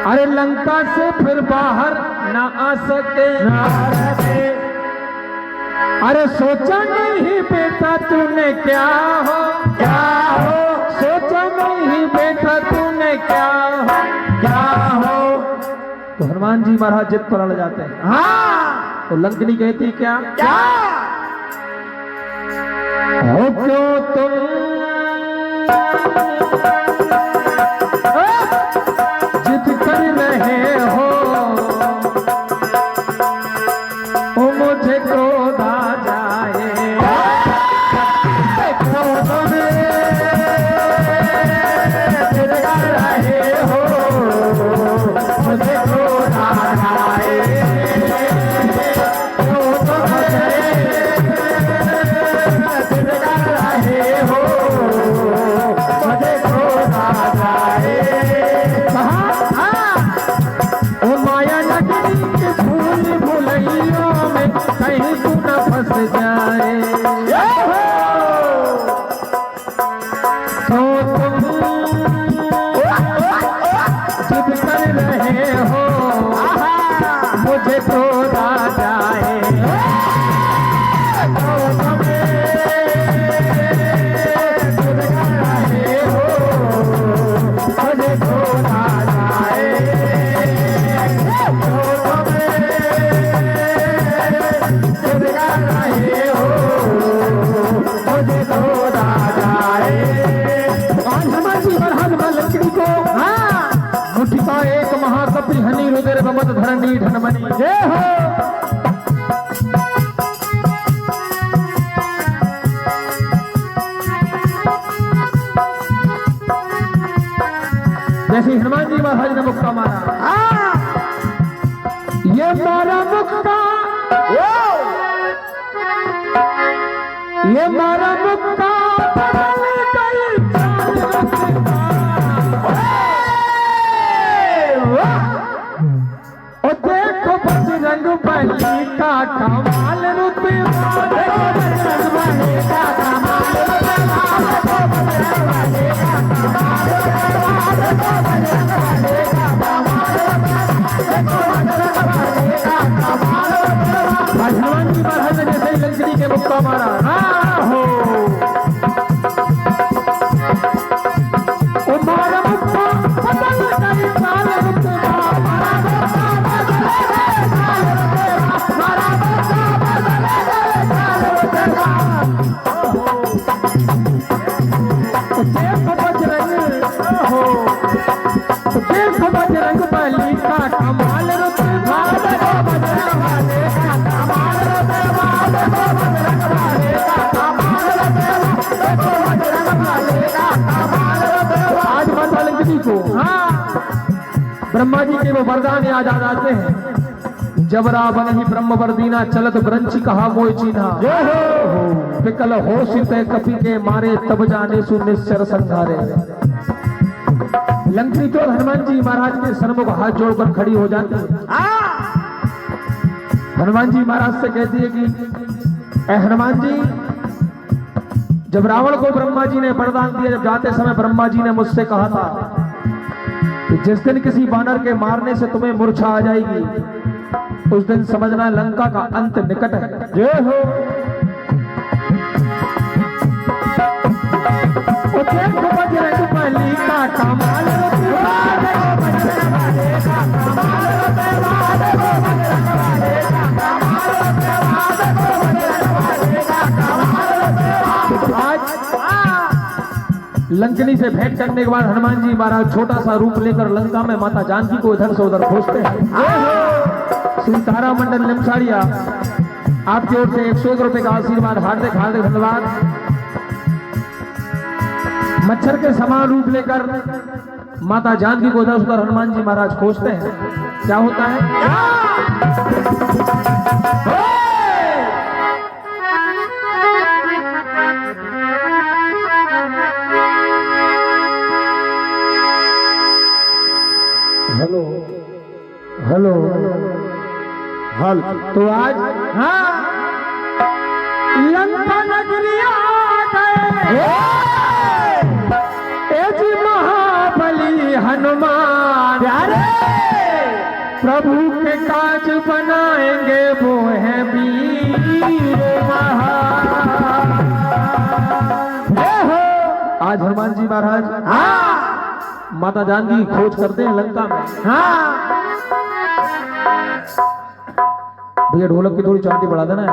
अरे लंका से फिर बाहर ना आ सके, अरे सोचा नहीं बेटा तूने क्या हो, सोचा नहीं बेटा तूने क्या हो। तो हनुमान जी महाराज जिद पर अड़ जाते हैं। हाँ, तो लंकनी कहती क्या हो, क्यों तुम जिद कर रहे हो, ओ मुझे क्रोध आ जाए, क्यों तुम जिद कर रहे हो, मुझे क्रोध आ जाए, क्यों तुम जिद कर रहे हो, मुझे क्रोध आ जाए। माया नगरी के भूल भुलैयों में कहीं तू न फंस जाए, तो तुम जिद कर रहे हो, मुझे क्रोध आ जाए, तो तुम जिद कर रहे हो, मुझे क्रोध आ जाए, एक महाकपि हनी रुद्र बमत धरणी धनमणि। जय हो। जैसे हनुमान जी महाराज ने मुक्का मारा, ये मारा मुक्का, ये मारा मुक्का, देखो बजरंग बली का कमाल रुतबा, देखो बजरंग बली का कमाल रुतबा, देखो बजरंग बली का कमाल रुतबा, देखो बजरंग बली का कमाल रुतबा, देखो बजरंग बली का कमाल रुतबा। हनुमान जी महाराज ने जैसे लंकनी के मुक्का मारा, हो मारा मुक्का, पतंग कई साल रुतबा, देखो बजरंग बली का कमाल रुतबा, देखो बजरंग बली का कमाल रुतबा, देखो बजरंग बली का कमाल रुतबा, देखो बजरंग बली का कमाल रुतबा। आज माता लंकनी को ब्रह्मा जी के वो वरदान याद आ जाते हैं। जब रावण ही ब्रह्म वरदीना, चलत ब्रंची कहा मोय चीन्हा, विकल हो सिते कपि के मारे, तब जाने सु निश्चर संघारे। लंकनी तो हनुमान जी महाराज के सन्मुख हाथ जोड़कर खड़ी हो जाती है। हनुमान जी महाराज से कहती है कि ए हनुमान जी, जब रावण को ब्रह्मा जी ने वरदान दिया, जब जाते समय ब्रह्मा जी ने मुझसे कहा था कि जिस दिन किसी बानर के मारने से तुम्हें मूर्छा आ जाएगी, उस दिन समझना लंका का अंत निकट है। जय हो। देखो बजरंग बली का कमाल रुतबा, देखो बजरंग बली का कमाल रुतबा, देखो बजरंग बली का कमाल रुतबा, देखो बजरंग बली का कमाल रुतबा। आज लंकनी से भेंट करने के बाद हनुमान जी महाराज छोटा सा रूप लेकर लंका में माता जानकी को इधर से उधर खोजते हैं। श्री तारा मंडल निमसाड़िया आपकी ओर से 101 रुपए का आशीर्वाद, हार्दिक हार्दिक धन्यवाद। मच्छर के समान रूप लेकर माता जानकी को इधर उधर हनुमान जी महाराज खोजते हैं। क्या होता है? हेलो हेलो हल तो आज हाँ लंका नगरी आ गए, प्रभु के काज बनाएंगे वो है वीर महान। आज हनुमान जी महाराज माता जानकी की खोज करते हैं लंका में। भैया ढोलक की थोड़ी चांदी बढ़ा देना है।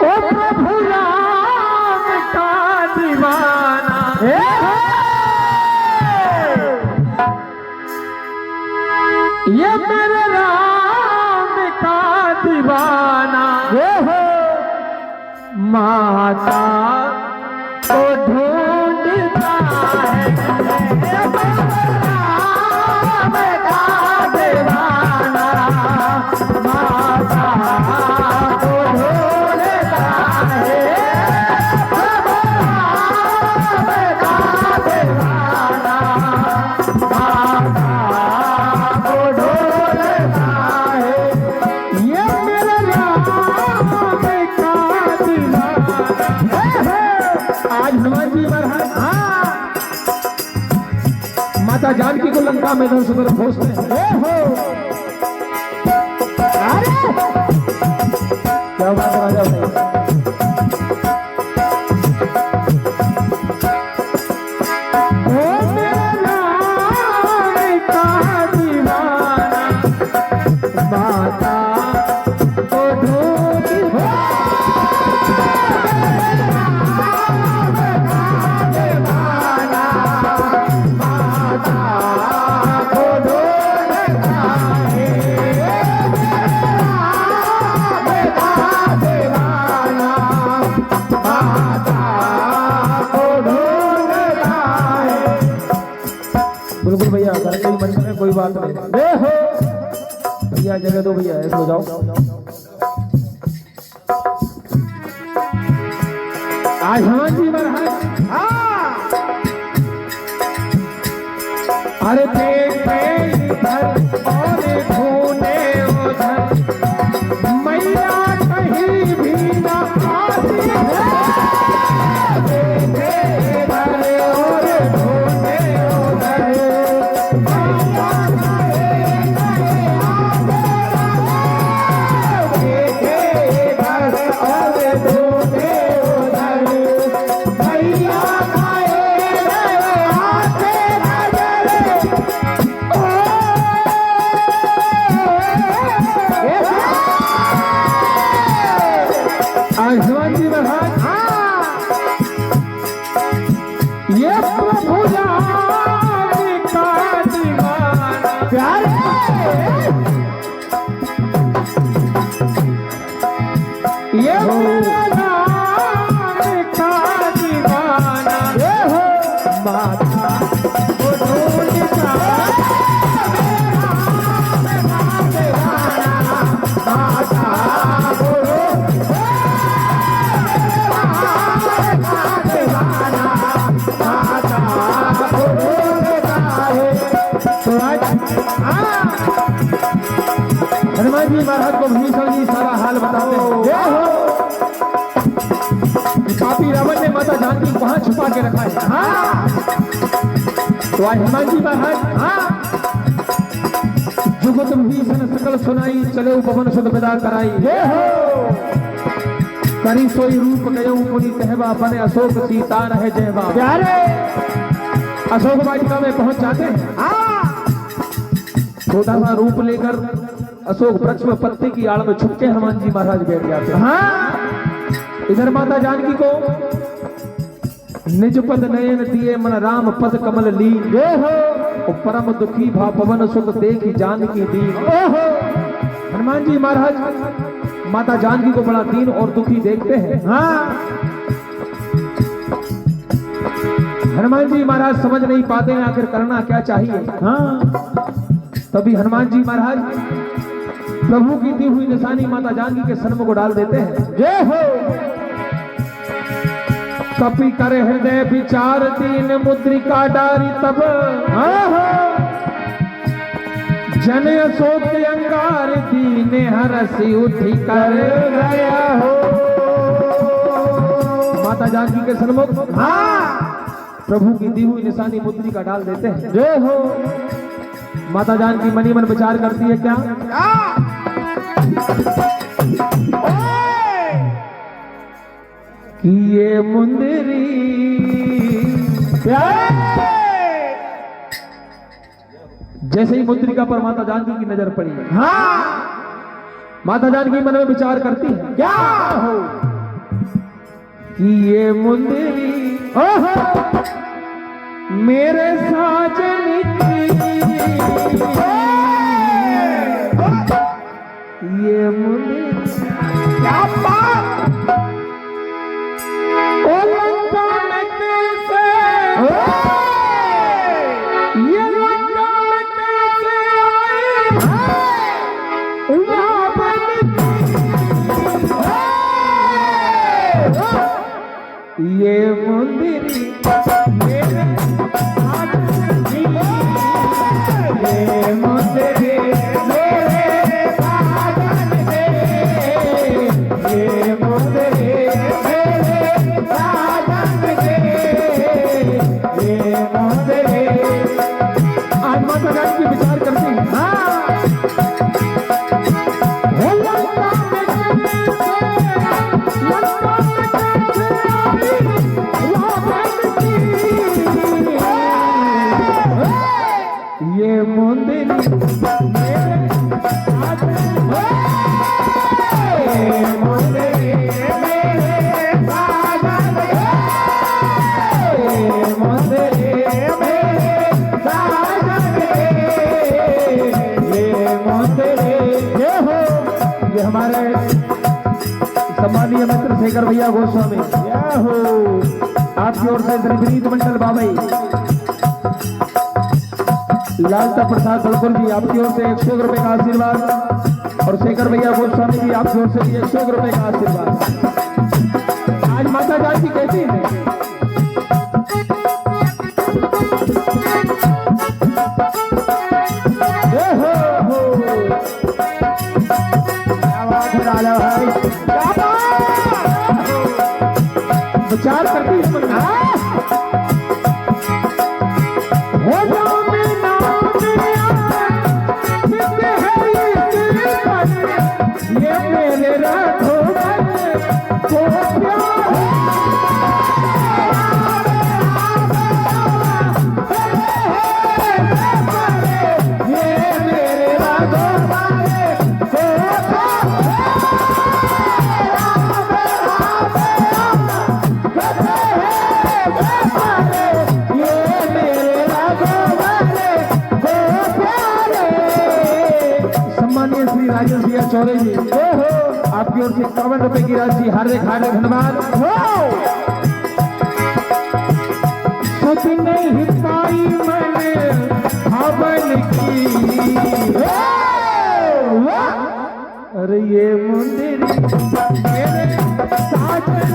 ओ प्रभु राम का दीवाना, ये मेरे राम का दीवाना माता को ढूंढता है। राम का दीवाना माता को ढूंढता है। राम का दीवाना माता को ढूंढता है। ये मेरे राम का दीवाना। आज हनुमान जी महाराज माता जानकी को लंका में इधर से उधर खोजते हैं। क्या बात है राजा भाई। बिल्कुल भैया, अगर कोई मंच में कोई बात नहीं हो भैया, जगह दो भैया, ऐसे हो जाओ। आज हनुमान जी महाराज अरे देखे इधर और ढूंढे उधर, मैया कहीं भी ना आती है। देखे इधर और ढूंढे उधर, हनुमान जी महाराज ये प्रभु राम का दीवाना प्यारे, ये राम का दीवाना माता को ढूंढता माता को हनुमान जी महाराज को भीषण जी सारा हाल बताते हैं। पापी रावण ने माता जानकी को वहां छुपा के रखा है। तो आज हनुमान जी महाराज जुगत भीषण सकल सुनाई, चलो पवन सुध विदा कराई। करी सोई रूप गयो पुनि कहवा, बने अशोक सीता रहे जयवा। प्यारे अशोक वाटिका में पहुंच जाते हैं। छोटा सा रूप लेकर अशोक वृक्ष में पत्ते की आड़ में छुप के हनुमान जी महाराज बैठ जाते हैं। इधर माता जानकी को निज पद नयन दिए, मन राम पद कमल ली। परम दुखी भा पवन सुत देखी जानकी दी। हनुमान जी महाराज माता जानकी को बड़ा दीन और दुखी देखते हैं। हनुमान जी महाराज समझ नहीं पाते हैं आखिर करना क्या चाहिए। तभी हनुमान जी महाराज प्रभु की दी हुई निशानी माता जानकी के सन्मुख को डाल देते हैं। जय हो। कपि करे हृदय विचार, दीन मुद्रिका डारी तब। जन अशोक अंगार, दीन हरसी उठी कर गया हो। माता जानकी के सन्मुख प्रभु की दी हुई निशानी मुद्री का डाल देते हैं। जय हो। माता जान की मनी मन विचार करती है क्या कि ये मुंदरी जैसे ही मुद्रिका पर माता जानकी की नजर पड़ी, हाँ, माता जानकी मन में विचार करती है क्या हो कि ये मुंदरी मेरे साजन की, ये मुंदरी क्या बात, ओ लंका में कैसे, ये लंका में कैसे आई रावण की, ये मुंदरी मेरे साजन की, ये मुंदरी मेरे साजन की, ये मुंदरी की विचार करती, हाँ, ये मुंदरी मेरे हमारे सम्मानीय मित्र शेखर भैया गोस्वामी हो, आपकी ओर से श्री विनीत मंडल बाबाई, लालता प्रसाद सलकुल जी आपकी ओर से 100 रुपए का आशीर्वाद, और शेखर भैया गोस्वामी जी आपकी ओर से भी 100 रुपए का आशीर्वाद। आज माता जानकी कैसी है, विचार करती है मन हो जाओ मैं नाम ये मेरे राखो को प्यार, ये मेरे राखो चौधरी जी आपकी ओर से 51 रुपए की राशि हार्दिक हार्दिक धन्यवाद। सोच नहीं पाई मैंने हवन की, अरे ये मुंदरी मेरे साजन